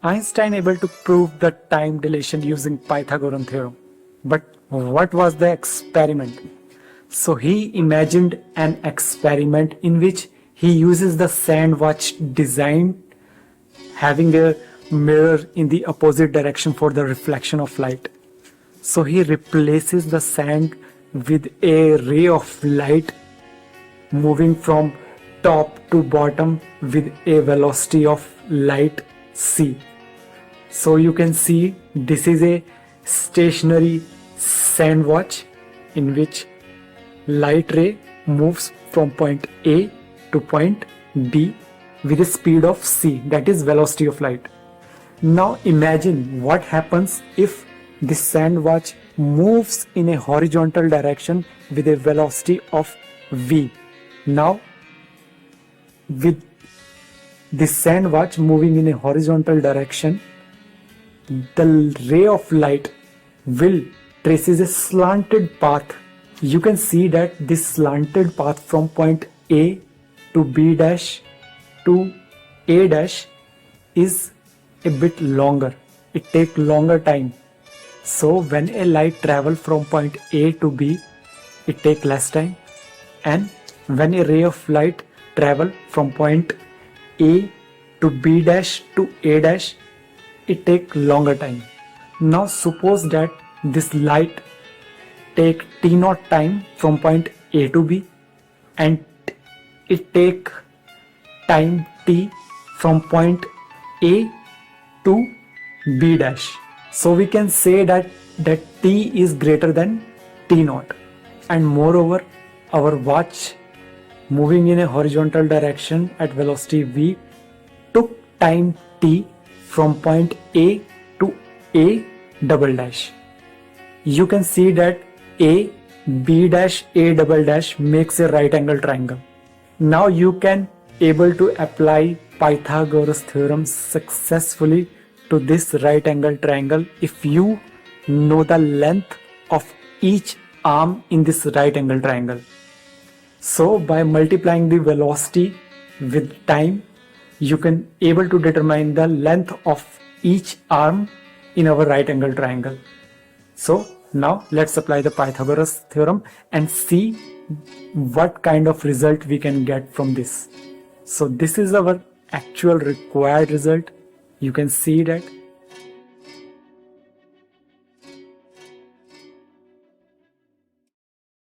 Einstein able to prove the time dilation using Pythagorean theorem. But what was the experiment? So he imagined an experiment in which he uses the sand watch design having a mirror in the opposite direction for the reflection of light. So he replaces the sand with a ray of light moving from top to bottom with a velocity of light c. So you can see this is a stationary sand watch in which light ray moves from point A to point B with a speed of c, that is velocity of light. Now imagine what happens if this sand watch moves in a horizontal direction with a velocity of v. Now with this sand watch moving in a horizontal direction, the ray of light will traces a slanted path. You can see that this slanted path from point A to B dash to A dash is a bit longer. It takes longer time. So when a light travel from point A to B, it takes less time, and when a ray of light travel from point A to B dash to A dash, it takes longer time. Now suppose that this light take t naught time from point A to B, and it take time t from point A to B dash. So we can say that t is greater than t naught, and moreover our watch moving in a horizontal direction at velocity v took time t from point A to A double dash. You can see that A, B dash, A double dash makes a right angle triangle. Now you can able to apply Pythagoras theorem successfully to this right angle triangle if you know the length of each arm in this right angle triangle. So by multiplying the velocity with time, you can able to determine the length of each arm in our right angle triangle. So now let's apply the Pythagoras theorem and see what kind of result we can get from this. So this is our actual required result. You can see that